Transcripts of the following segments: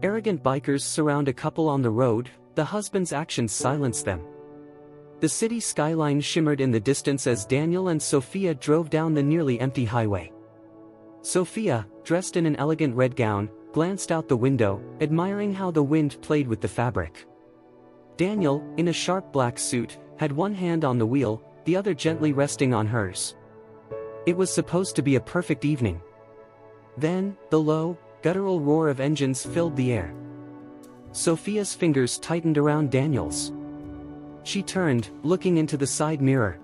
Arrogant bikers surround a couple on the road, the husband's actions silence them. The city skyline shimmered in the distance as Daniel and Sophia drove down the nearly empty highway. Sophia, dressed in an elegant red gown, glanced out the window, admiring how the wind played with the fabric. Daniel, in a sharp black suit, had one hand on the wheel, the other gently resting on hers. It was supposed to be a perfect evening. Then, the low, guttural roar of engines filled the air. Sophia's fingers tightened around Daniel's. She turned, looking into the side mirror.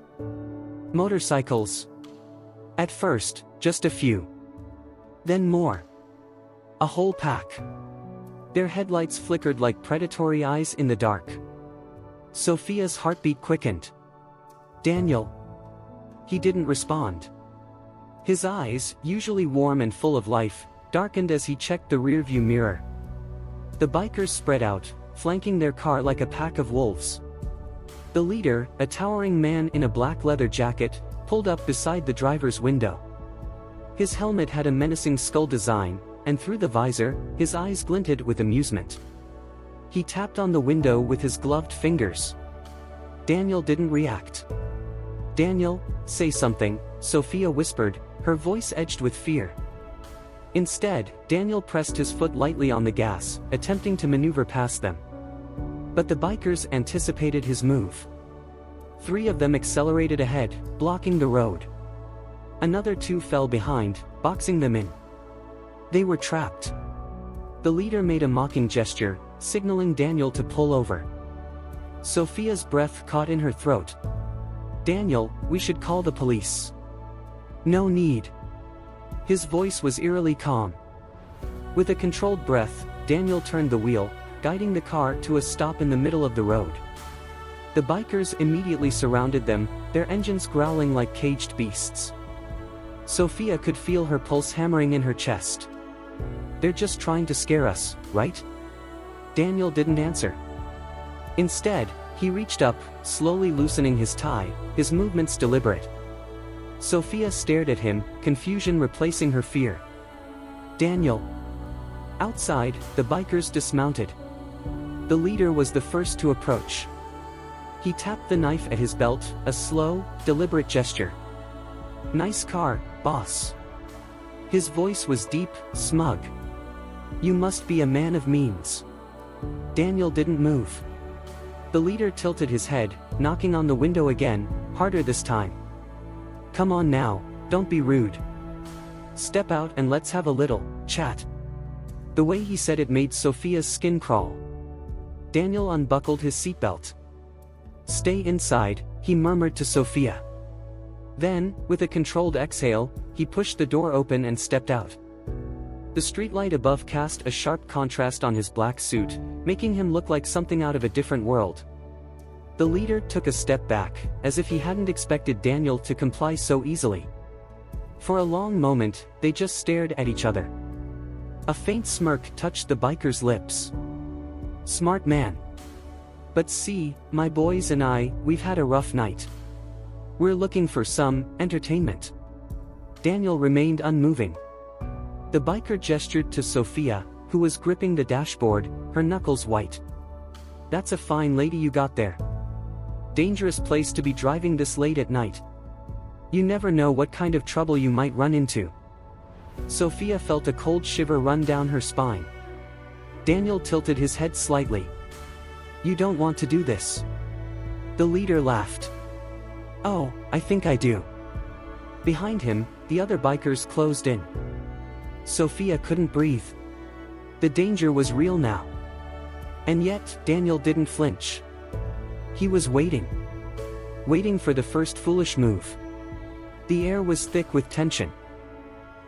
Motorcycles. At first, just a few. Then more. A whole pack. Their headlights flickered like predatory eyes in the dark. Sophia's heartbeat quickened. Daniel. He didn't respond. His eyes, usually warm and full of life, darkened as he checked the rearview mirror. The bikers spread out, flanking their car like a pack of wolves. The leader, a towering man in a black leather jacket, pulled up beside the driver's window. His helmet had a menacing skull design, and through the visor, his eyes glinted with amusement. He tapped on the window with his gloved fingers. Daniel didn't react. "Daniel, say something," Sophia whispered, her voice edged with fear. Instead, Daniel pressed his foot lightly on the gas, attempting to maneuver past them. But the bikers anticipated his move. 3 of them accelerated ahead, blocking the road. Another 2 fell behind, boxing them in. They were trapped. The leader made a mocking gesture, signaling Daniel to pull over. Sophia's breath caught in her throat. "Daniel, we should call the police." "No need." His voice was eerily calm. With a controlled breath, Daniel turned the wheel, guiding the car to a stop in the middle of the road. The bikers immediately surrounded them, their engines growling like caged beasts. Sophia could feel her pulse hammering in her chest. "They're just trying to scare us, right?" Daniel didn't answer. Instead, he reached up, slowly loosening his tie, his movements deliberate. Sophia stared at him, confusion replacing her fear. "Daniel." Outside, the bikers dismounted. The leader was the first to approach. He tapped the knife at his belt, a slow, deliberate gesture. "Nice car, boss." His voice was deep, smug. "You must be a man of means." Daniel didn't move. The leader tilted his head, knocking on the window again, harder this time. "Come on now, don't be rude. Step out and let's have a little chat." The way he said it made Sophia's skin crawl. Daniel unbuckled his seatbelt. "Stay inside," he murmured to Sophia. Then, with a controlled exhale, he pushed the door open and stepped out. The streetlight above cast a sharp contrast on his black suit, making him look like something out of a different world. The leader took a step back, as if he hadn't expected Daniel to comply so easily. For a long moment, they just stared at each other. A faint smirk touched the biker's lips. "Smart man. But see, my boys and we've had a rough night. We're looking for some entertainment." Daniel remained unmoving. The biker gestured to Sophia, who was gripping the dashboard, her knuckles white. "That's a fine lady you got there. Dangerous place to be driving this late at night. You never know what kind of trouble you might run into." Sophia felt a cold shiver run down her spine. Daniel tilted his head slightly. "You don't want to do this." The leader laughed. "Oh, I think I do." Behind him, the other bikers closed in. Sophia couldn't breathe. The danger was real now. And yet, Daniel didn't flinch. He was waiting. Waiting for the first foolish move. The air was thick with tension.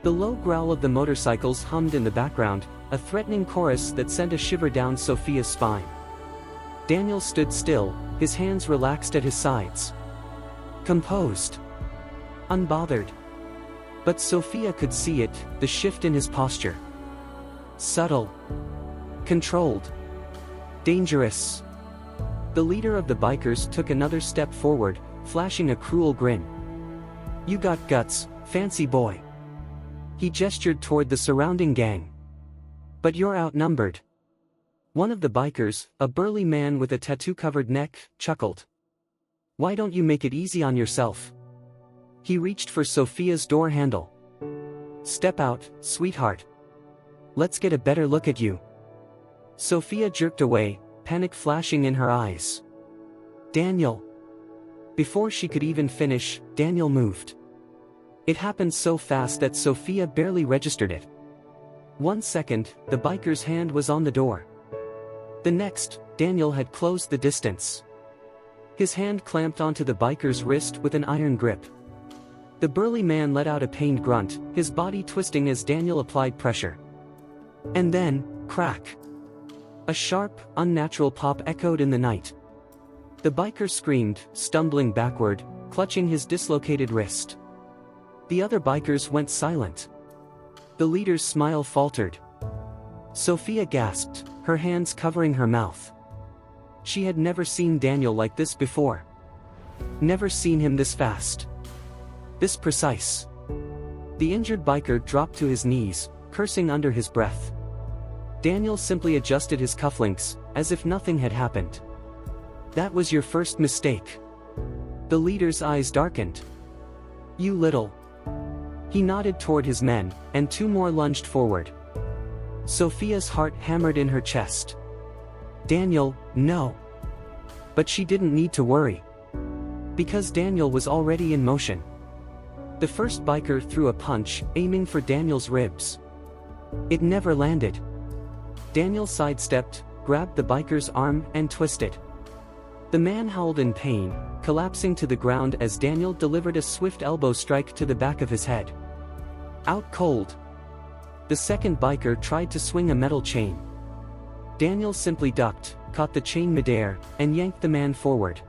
The low growl of the motorcycles hummed in the background, a threatening chorus that sent a shiver down Sophia's spine. Daniel stood still, his hands relaxed at his sides. Composed. Unbothered. But Sophia could see it, the shift in his posture. Subtle. Controlled. Dangerous. The leader of the bikers took another step forward, flashing a cruel grin. "You got guts, fancy boy." He gestured toward the surrounding gang. "But you're outnumbered. One of the bikers, a burly man with a tattoo-covered neck, chuckled. "Why don't you make it easy on yourself?" He reached for Sophia's door handle. "Step out, sweetheart. Let's get a better look at you." Sophia jerked away, panic flashing in her eyes. "Daniel." Before she could even finish, Daniel moved. It happened so fast that Sophia barely registered it. 1 second, the biker's hand was on the door. The next, Daniel had closed the distance. His hand clamped onto the biker's wrist with an iron grip. The burly man let out a pained grunt, his body twisting as Daniel applied pressure. And then, crack. A sharp, unnatural pop echoed in the night. The biker screamed, stumbling backward, clutching his dislocated wrist. The other bikers went silent. The leader's smile faltered. Sophia gasped, her hands covering her mouth. She had never seen Daniel like this before. Never seen him this fast. This precise. The injured biker dropped to his knees, cursing under his breath. Daniel simply adjusted his cufflinks, as if nothing had happened. "That was your first mistake." The leader's eyes darkened. "You little." He nodded toward his men, and 2 more lunged forward. Sophia's heart hammered in her chest. "Daniel, no." But she didn't need to worry. Because Daniel was already in motion. The first biker threw a punch, aiming for Daniel's ribs. It never landed. Daniel sidestepped, grabbed the biker's arm, and twisted. The man howled in pain, collapsing to the ground as Daniel delivered a swift elbow strike to the back of his head. Out cold. The second biker tried to swing a metal chain. Daniel simply ducked, caught the chain midair, and yanked the man forward.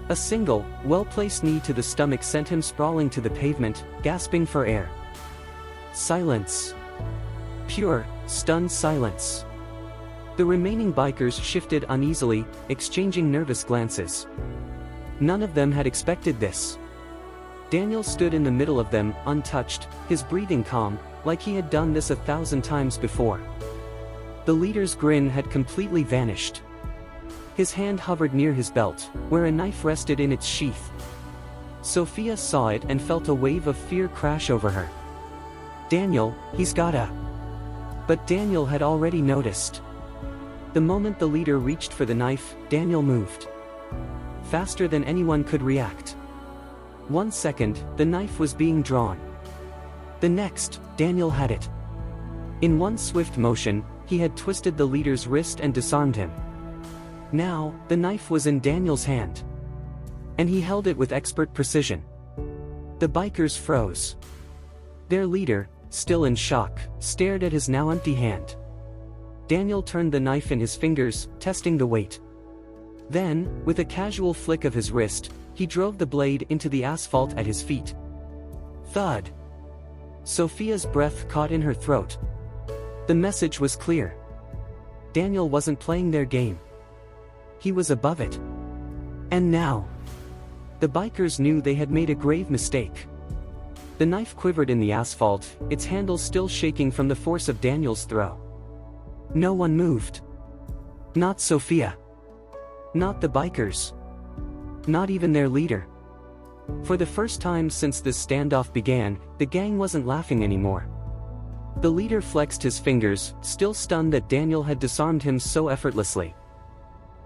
A single, well-placed knee to the stomach sent him sprawling to the pavement, gasping for air. Silence. Pure, stunned silence. The remaining bikers shifted uneasily, exchanging nervous glances. None of them had expected this. Daniel stood in the middle of them, untouched, his breathing calm, like he had done this 1,000 times before. The leader's grin had completely vanished. His hand hovered near his belt, where a knife rested in its sheath. Sophia saw it and felt a wave of fear crash over her. "Daniel, he's gotta..." But Daniel had already noticed. The moment the leader reached for the knife, Daniel moved. Faster than anyone could react. 1 second, the knife was being drawn. The next, Daniel had it. In one swift motion, he had twisted the leader's wrist and disarmed him. Now, the knife was in Daniel's hand. And he held it with expert precision. The bikers froze. Their leader, still in shock, stared at his now empty hand. Daniel turned the knife in his fingers, testing the weight. Then, with a casual flick of his wrist, he drove the blade into the asphalt at his feet. Thud. Sophia's breath caught in her throat. The message was clear. Daniel wasn't playing their game. He was above it. And now, the bikers knew they had made a grave mistake. The knife quivered in the asphalt, its handle still shaking from the force of Daniel's throw. No one moved. Not Sophia. Not the bikers. Not even their leader. For the first time since this standoff began, the gang wasn't laughing anymore. The leader flexed his fingers, still stunned that Daniel had disarmed him so effortlessly.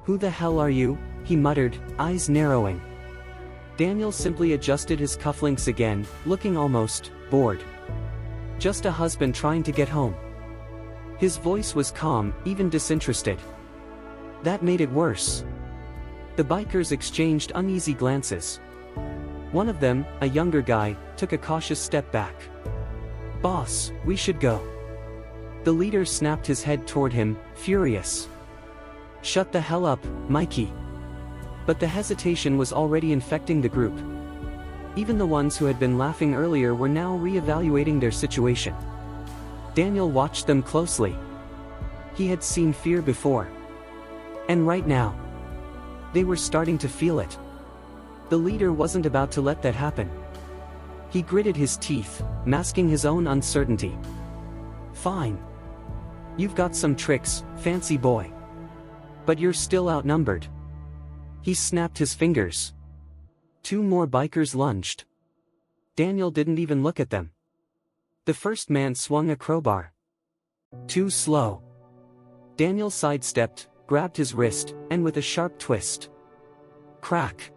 "Who the hell are you?" he muttered, eyes narrowing. Daniel simply adjusted his cufflinks again, looking almost bored. "Just a husband trying to get home." His voice was calm, even disinterested. That made it worse. The bikers exchanged uneasy glances. One of them, a younger guy, took a cautious step back. "Boss, we should go." The leader snapped his head toward him, furious. "Shut the hell up, Mikey." But the hesitation was already infecting the group. Even the ones who had been laughing earlier were now re-evaluating their situation. Daniel watched them closely. He had seen fear before. And right now, they were starting to feel it. The leader wasn't about to let that happen. He gritted his teeth, masking his own uncertainty. "Fine. You've got some tricks, fancy boy." But you're still outnumbered. He snapped his fingers. 2 more bikers lunged. Daniel didn't even look at them. The first man swung a crowbar. Too slow. Daniel sidestepped, grabbed his wrist, and with a sharp twist. Crack.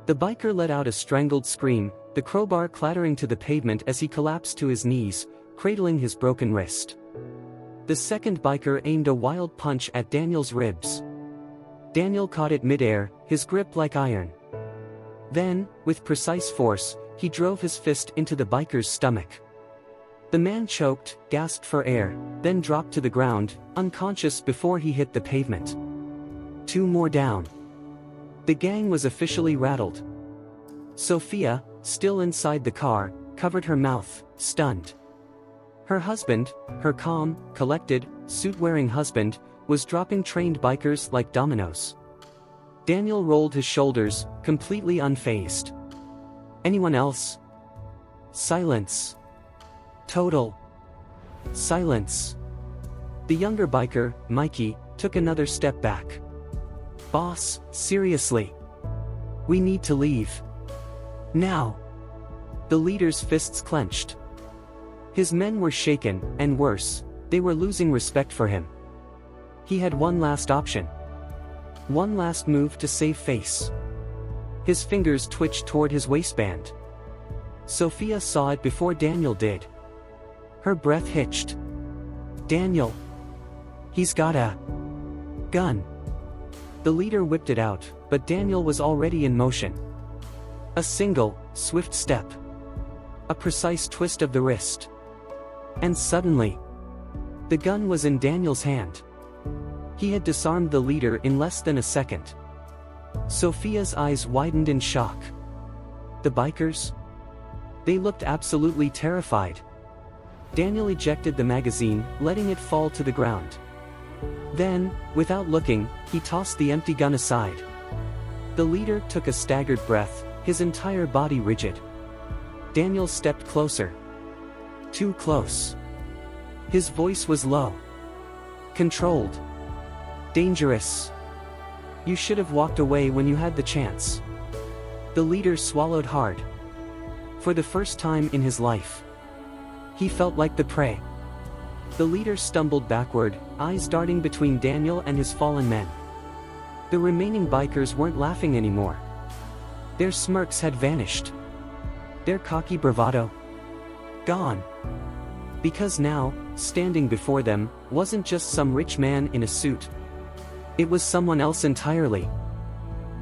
The biker let out a strangled scream, the crowbar clattering to the pavement as he collapsed to his knees, cradling his broken wrist. The second biker aimed a wild punch at Daniel's ribs. Daniel caught it midair, his grip like iron. Then, with precise force, he drove his fist into the biker's stomach. The man choked, gasped for air, then dropped to the ground, unconscious before he hit the pavement. 2 more down. The gang was officially rattled. Sophia, still inside the car, covered her mouth, stunned. Her husband, her calm, collected, suit-wearing husband, was dropping trained bikers like dominoes. Daniel rolled his shoulders, completely unfazed. Anyone else? Silence. Total silence. The younger biker, Mikey, took another step back. Boss, seriously. We need to leave. Now. The leader's fists clenched. His men were shaken, and worse, they were losing respect for him. He had one last option. One last move to save face. His fingers twitched toward his waistband. Sophia saw it before Daniel did. Her breath hitched. Daniel. He's got a gun. The leader whipped it out, but Daniel was already in motion. A single, swift step. A precise twist of the wrist. And suddenly, the gun was in Daniel's hand. He had disarmed the leader in less than a second. Sophia's eyes widened in shock. The bikers? They looked absolutely terrified. Daniel ejected the magazine, letting it fall to the ground. Then, without looking, he tossed the empty gun aside. The leader took a staggered breath, his entire body rigid. Daniel stepped closer. Too close. His voice was low. Controlled. Dangerous. You should have walked away when you had the chance. The leader swallowed hard. For the first time in his life, he felt like the prey. The leader stumbled backward, eyes darting between Daniel and his fallen men. The remaining bikers weren't laughing anymore. Their smirks had vanished. Their cocky bravado gone. Because now, standing before them, wasn't just some rich man in a suit. It was someone else entirely.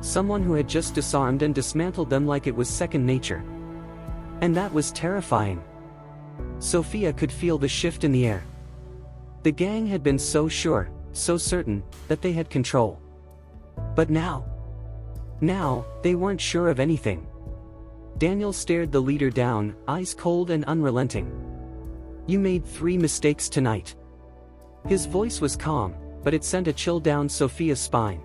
Someone who had just disarmed and dismantled them like it was second nature. And that was terrifying. Sophia could feel the shift in the air. The gang had been so sure, so certain, that they had control. But now, they weren't sure of anything. Daniel stared the leader down, eyes cold and unrelenting. You made 3 mistakes tonight. His voice was calm, but it sent a chill down Sophia's spine.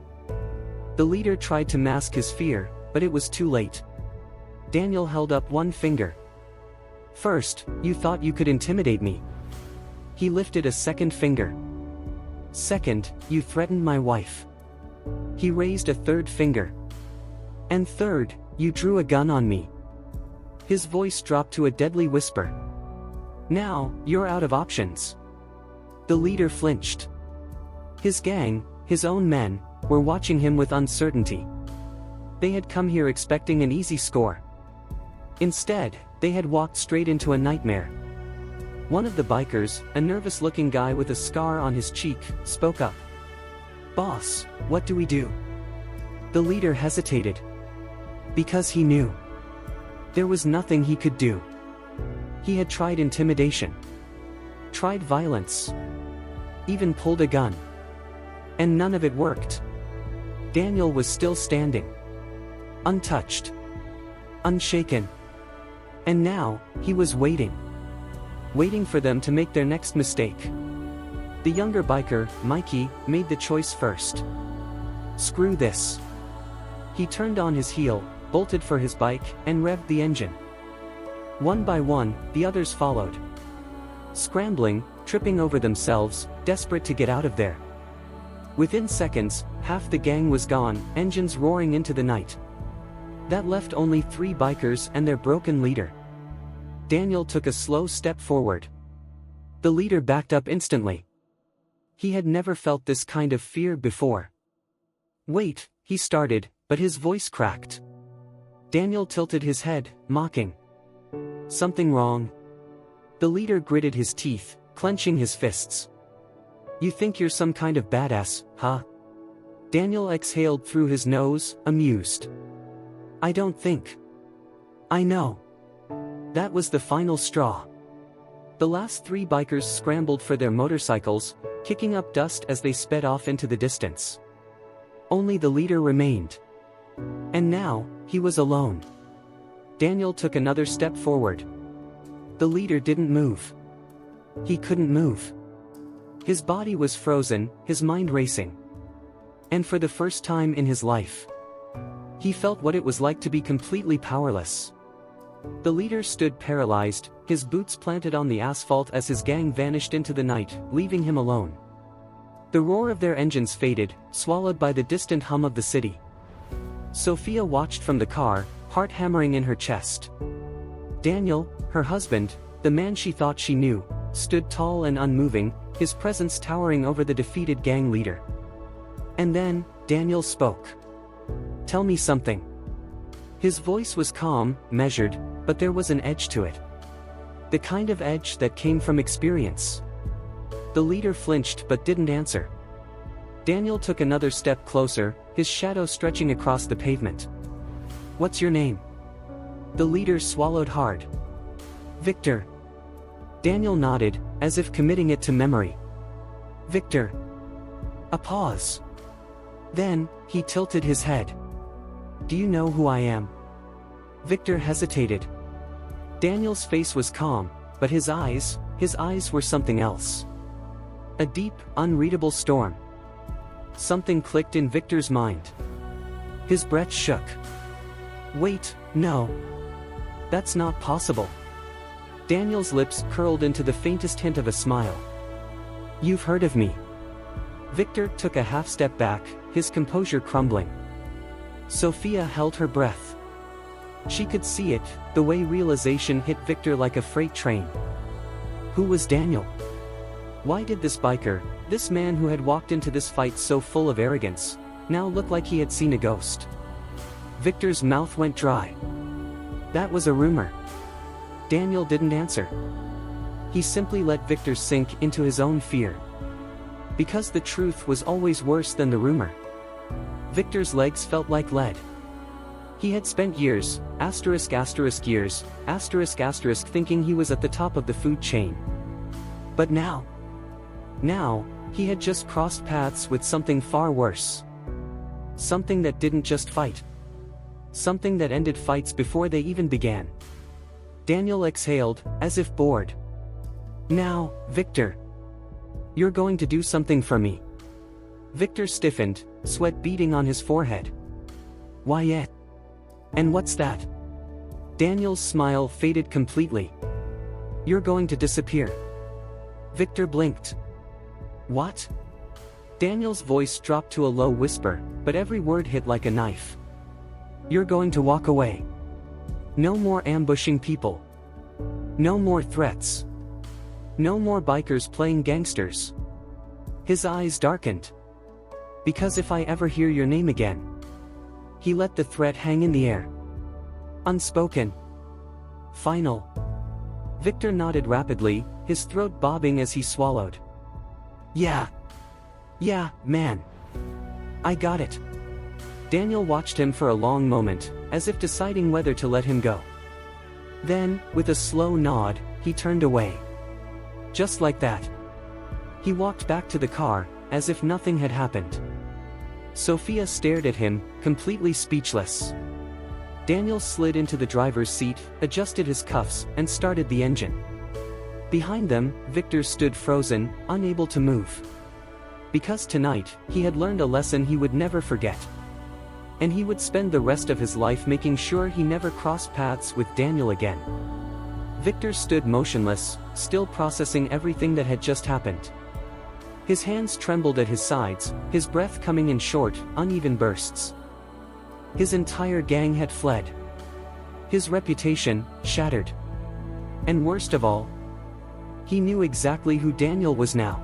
The leader tried to mask his fear, but it was too late. Daniel held up one finger. First, you thought you could intimidate me. He lifted a second finger. Second, you threatened my wife. He raised a third finger. And third, you drew a gun on me. His voice dropped to a deadly whisper. Now, you're out of options. The leader flinched. His gang, his own men, were watching him with uncertainty. They had come here expecting an easy score. Instead, they had walked straight into a nightmare. One of the bikers, a nervous-looking guy with a scar on his cheek, spoke up. Boss, what do we do? The leader hesitated. Because he knew. There was nothing he could do. He had tried intimidation. Tried violence. Even pulled a gun. And none of it worked. Daniel was still standing. Untouched. Unshaken. And now, he was waiting. Waiting for them to make their next mistake. The younger biker, Mikey, made the choice first. Screw this. He turned on his heel, bolted for his bike, and revved the engine. One by one, the others followed. Scrambling, tripping over themselves, desperate to get out of there. Within seconds, half the gang was gone, engines roaring into the night. That left only 3 bikers and their broken leader. Daniel took a slow step forward. The leader backed up instantly. He had never felt this kind of fear before. "Wait," he started, but his voice cracked. Daniel tilted his head, mocking. "Something wrong?" The leader gritted his teeth, clenching his fists. "You think you're some kind of badass, huh?" Daniel exhaled through his nose, amused. "I don't think. I know." That was the final straw. The last 3 bikers scrambled for their motorcycles, kicking up dust as they sped off into the distance. Only the leader remained. And now, he was alone. Daniel took another step forward. The leader didn't move. He couldn't move. His body was frozen, his mind racing. And for the first time in his life, he felt what it was like to be completely powerless. The leader stood paralyzed, his boots planted on the asphalt as his gang vanished into the night, leaving him alone. The roar of their engines faded, swallowed by the distant hum of the city. Sophia watched from the car, heart hammering in her chest. Daniel, her husband, the man she thought she knew, stood tall and unmoving, his presence towering over the defeated gang leader. And then, Daniel spoke. "Tell me something." His voice was calm, measured, but there was an edge to it. The kind of edge that came from experience. The leader flinched but didn't answer. Daniel took another step closer, his shadow stretching across the pavement. "What's your name?" The leader swallowed hard. "Victor." Daniel nodded, as if committing it to memory. "Victor." A pause. Then, he tilted his head. "Do you know who I am?" Victor hesitated. Daniel's face was calm, but his eyes were something else. A deep, unreadable storm. Something clicked in Victor's mind. His breath shook. "Wait, no. That's not possible." Daniel's lips curled into the faintest hint of a smile. "You've heard of me." Victor took a half step back, his composure crumbling. Sophia held her breath. She could see it, the way realization hit Victor like a freight train. Who was Daniel? Why did this biker, this man who had walked into this fight so full of arrogance, now look like he had seen a ghost? Victor's mouth went dry. That was a rumor. Daniel didn't answer. He simply let Victor sink into his own fear. Because the truth was always worse than the rumor. Victor's legs felt like lead. He had spent years, years, thinking he was at the top of the food chain. But now, he had just crossed paths with something far worse. Something that didn't just fight. Something that ended fights before they even began. Daniel exhaled, as if bored. "Now, Victor. You're going to do something for me." Victor stiffened, sweat beading on his forehead. "Why yet? And what's that?" Daniel's smile faded completely. "You're going to disappear." Victor blinked. "What?" Daniel's voice dropped to a low whisper, but every word hit like a knife. "You're going to walk away. No more ambushing people. No more threats. No more bikers playing gangsters." His eyes darkened. "Because if I ever hear your name again." He let the threat hang in the air. Unspoken. Final. Victor nodded rapidly, his throat bobbing as he swallowed. Yeah, man. I got it." Daniel watched him for a long moment, as if deciding whether to let him go. Then, with a slow nod, he turned away. Just like that. He walked back to the car, as if nothing had happened. Sophia stared at him, completely speechless. Daniel slid into the driver's seat, adjusted his cuffs, and started the engine. Behind them, Victor stood frozen, unable to move. Because tonight, he had learned a lesson he would never forget. And he would spend the rest of his life making sure he never crossed paths with Daniel again. Victor stood motionless, still processing everything that had just happened. His hands trembled at his sides, his breath coming in short, uneven bursts. His entire gang had fled. His reputation, shattered. And worst of all, he knew exactly who Daniel was now.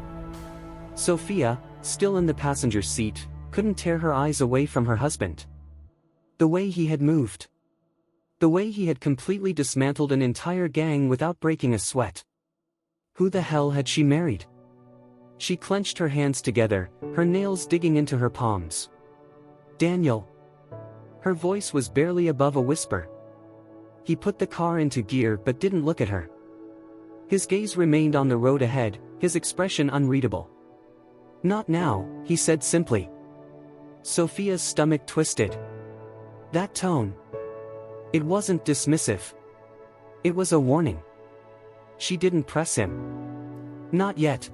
Sophia, still in the passenger seat, couldn't tear her eyes away from her husband. The way he had moved. The way he had completely dismantled an entire gang without breaking a sweat. Who the hell had she married? She clenched her hands together, her nails digging into her palms. Daniel. Her voice was barely above a whisper. He put the car into gear but didn't look at her. His gaze remained on the road ahead, his expression unreadable. Not now, he said simply. Sophia's stomach twisted. That tone. It wasn't dismissive. It was a warning. She didn't press him. Not yet.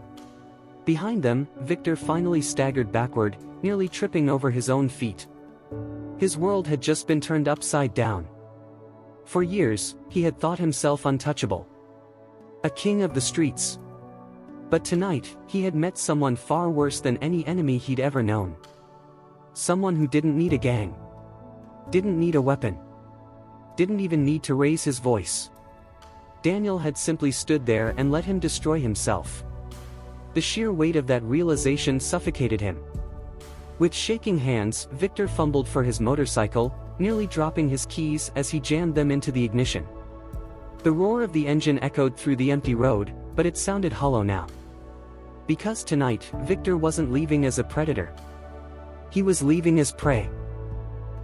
Behind them, Victor finally staggered backward, nearly tripping over his own feet. His world had just been turned upside down. For years, he had thought himself untouchable. A king of the streets. But tonight, he had met someone far worse than any enemy he'd ever known. Someone who didn't need a gang. Didn't need a weapon. Didn't even need to raise his voice. Daniel had simply stood there and let him destroy himself. The sheer weight of that realization suffocated him. With shaking hands, Victor fumbled for his motorcycle, nearly dropping his keys as he jammed them into the ignition. The roar of the engine echoed through the empty road, but it sounded hollow now. Because tonight, Victor wasn't leaving as a predator. He was leaving as prey.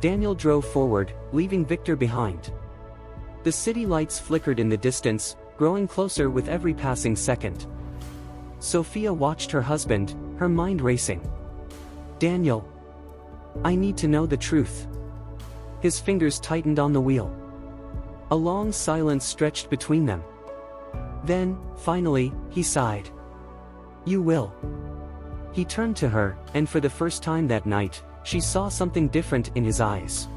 Daniel drove forward, leaving Victor behind. The city lights flickered in the distance, growing closer with every passing second. Sophia watched her husband, her mind racing. Daniel. I need to know the truth. His fingers tightened on the wheel. A long silence stretched between them. Then, finally, he sighed. You will. He turned to her, and for the first time that night, she saw something different in his eyes.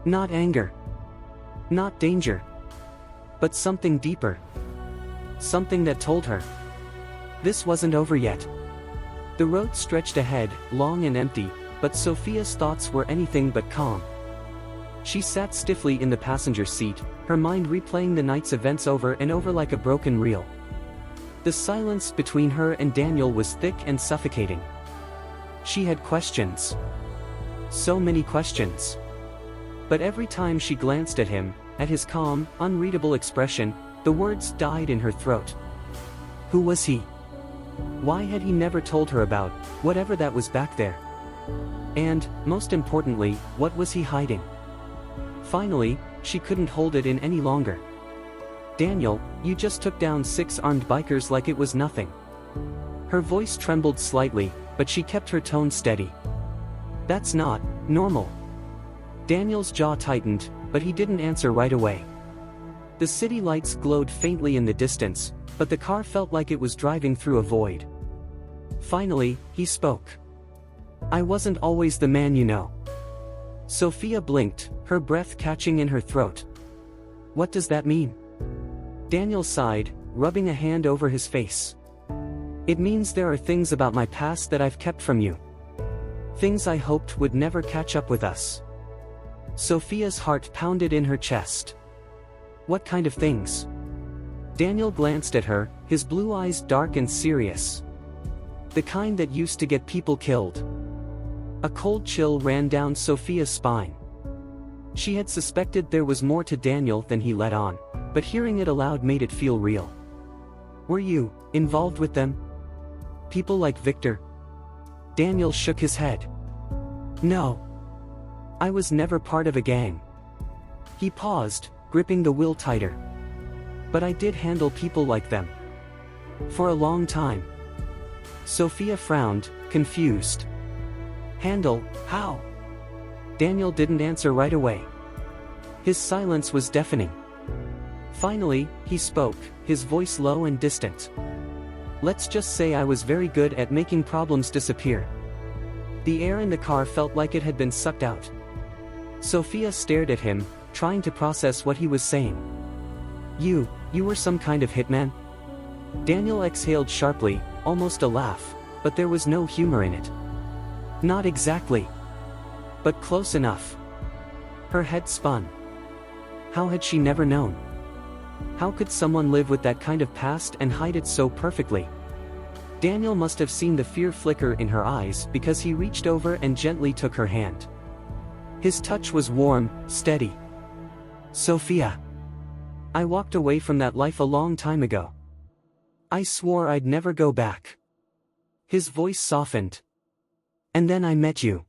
Not anger. Not danger. But something deeper. Something that told her. This wasn't over yet. The road stretched ahead, long and empty, but Sophia's thoughts were anything but calm. She sat stiffly in the passenger seat, her mind replaying the night's events over and over like a broken reel. The silence between her and Daniel was thick and suffocating. She had questions. So many questions. But every time she glanced at him, at his calm, unreadable expression, the words died in her throat. Who was he? Why had he never told her about whatever that was back there? And, most importantly, what was he hiding? Finally, she couldn't hold it in any longer. Daniel, you just took down 6 armed bikers like it was nothing. Her voice trembled slightly, but she kept her tone steady. That's not normal. Daniel's jaw tightened, but he didn't answer right away. The city lights glowed faintly in the distance, but the car felt like it was driving through a void. Finally, he spoke. I wasn't always the man you know. Sophia blinked, her breath catching in her throat. What does that mean? Daniel sighed, rubbing a hand over his face. It means there are things about my past that I've kept from you. Things I hoped would never catch up with us. Sophia's heart pounded in her chest. What kind of things? Daniel glanced at her, his blue eyes dark and serious. The kind that used to get people killed. A cold chill ran down Sophia's spine. She had suspected there was more to Daniel than he let on, but hearing it aloud made it feel real. Were you involved with them? People like Victor? Daniel shook his head. No. I was never part of a gang. He paused, gripping the wheel tighter. But I did handle people like them. For a long time. Sophia frowned, confused. Handle, how? Daniel didn't answer right away. His silence was deafening. Finally, he spoke, his voice low and distant. Let's just say I was very good at making problems disappear. The air in the car felt like it had been sucked out. Sophia stared at him, trying to process what he was saying. You were some kind of hitman? Daniel exhaled sharply, almost a laugh. but there was no humor in it. Not exactly. But close enough. Her head spun. How had she never known? How could someone live with that kind of past and hide it so perfectly? Daniel must have seen the fear flicker in her eyes because he reached over and gently took her hand. His touch was warm, steady. Sophia. I walked away from that life a long time ago. I swore I'd never go back. His voice softened. And then I met you.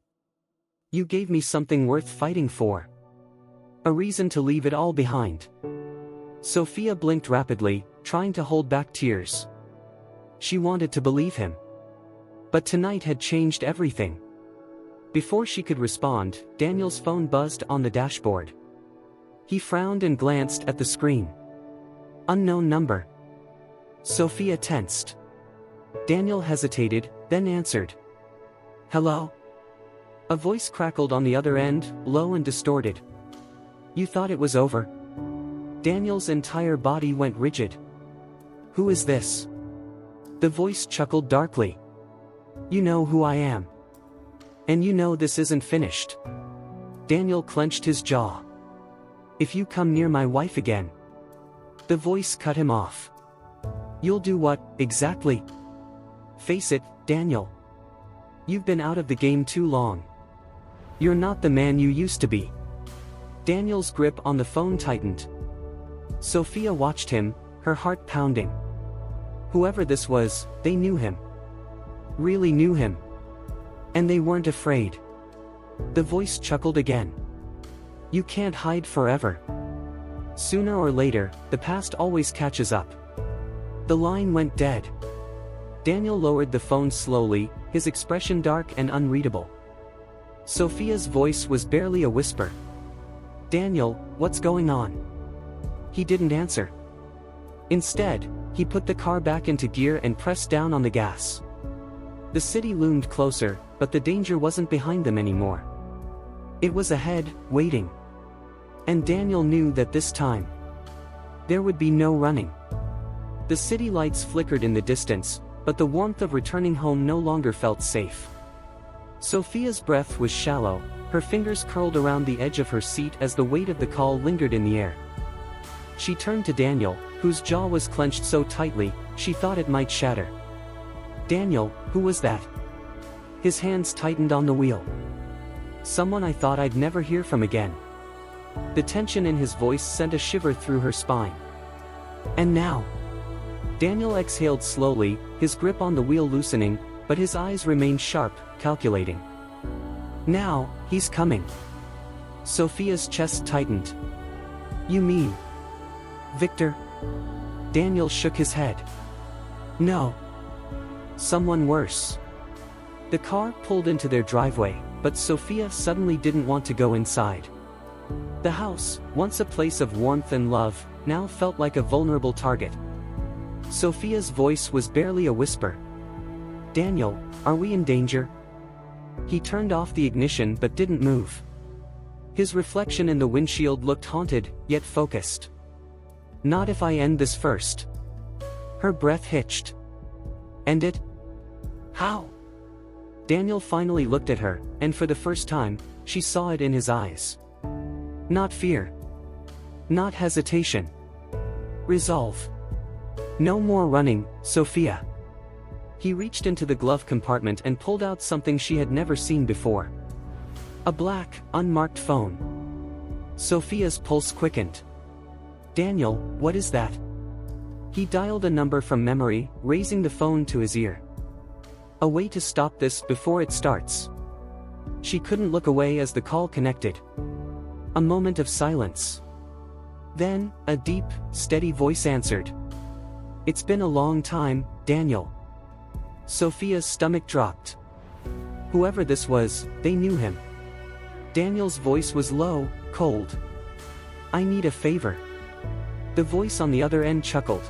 You gave me something worth fighting for. A reason to leave it all behind. Sophia blinked rapidly, trying to hold back tears. She wanted to believe him. But tonight had changed everything. Before she could respond, Daniel's phone buzzed on the dashboard. He frowned and glanced at the screen. Unknown number. Sophia tensed. Daniel hesitated, then answered. Hello? A voice crackled on the other end, low and distorted. You thought it was over? Daniel's entire body went rigid. Who is this? The voice chuckled darkly. You know who I am. And you know this isn't finished. Daniel clenched his jaw. If you come near my wife again. The voice cut him off. You'll do what, exactly? Face it, Daniel. You've been out of the game too long. You're not the man you used to be. Daniel's grip on the phone tightened. Sophia watched him, her heart pounding. Whoever this was, they knew him. Really knew him. And they weren't afraid. The voice chuckled again. You can't hide forever. Sooner or later, the past always catches up. The line went dead. Daniel lowered the phone slowly, his expression dark and unreadable. Sophia's voice was barely a whisper. Daniel, what's going on? He didn't answer. Instead, he put the car back into gear and pressed down on the gas. The city loomed closer, but the danger wasn't behind them anymore. It was ahead, waiting. And Daniel knew that this time, there would be no running. The city lights flickered in the distance, but the warmth of returning home no longer felt safe. Sophia's breath was shallow, her fingers curled around the edge of her seat as the weight of the call lingered in the air. She turned to Daniel, whose jaw was clenched so tightly, she thought it might shatter. Daniel, who was that? His hands tightened on the wheel. Someone I thought I'd never hear from again. The tension in his voice sent a shiver through her spine. And now? Daniel exhaled slowly, his grip on the wheel loosening, but his eyes remained sharp, calculating. Now, he's coming. Sophia's chest tightened. You mean Victor? Daniel shook his head. No. Someone worse. The car pulled into their driveway, but Sophia suddenly didn't want to go inside. The house, once a place of warmth and love, now felt like a vulnerable target. Sophia's voice was barely a whisper. Daniel, are we in danger? He turned off the ignition but didn't move. His reflection in the windshield looked haunted, yet focused. Not if I end this first. Her breath hitched. End it? How? Daniel finally looked at her, and for the first time, she saw it in his eyes. Not fear. Not hesitation. Resolve. No more running, Sophia. He reached into the glove compartment and pulled out something she had never seen before. A black, unmarked phone. Sophia's pulse quickened. Daniel, what is that? He dialed a number from memory, raising the phone to his ear. A way to stop this before it starts. She couldn't look away as the call connected. A moment of silence. Then, a deep, steady voice answered. It's been a long time, Daniel. Sophia's stomach dropped. Whoever this was, they knew him. Daniel's voice was low, cold. I need a favor. The voice on the other end chuckled.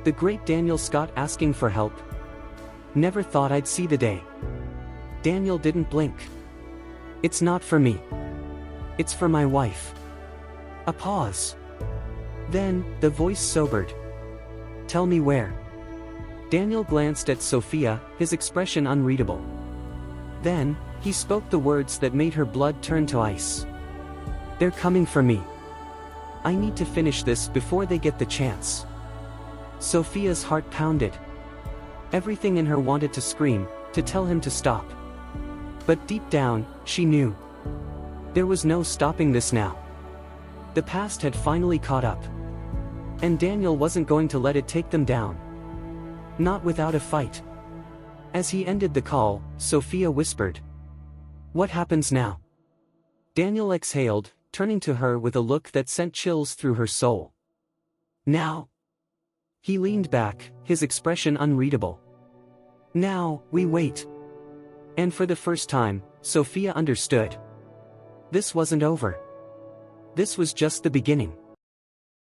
The great Daniel Scott asking for help. Never thought I'd see the day. Daniel didn't blink. It's not for me. It's for my wife. A pause. Then, the voice sobered. Tell me where. Daniel glanced at Sophia, his expression unreadable. Then, he spoke the words that made her blood turn to ice. "They're coming for me. I need to finish this before they get the chance." Sophia's heart pounded. Everything in her wanted to scream, to tell him to stop. But deep down, she knew. There was no stopping this now. The past had finally caught up. And Daniel wasn't going to let it take them down. Not without a fight. As he ended the call, Sophia whispered, "What happens now?" Daniel exhaled, turning to her with a look that sent chills through her soul. "Now." He leaned back, his expression unreadable. "Now, we wait." And for the first time, Sophia understood. This wasn't over. This was just the beginning.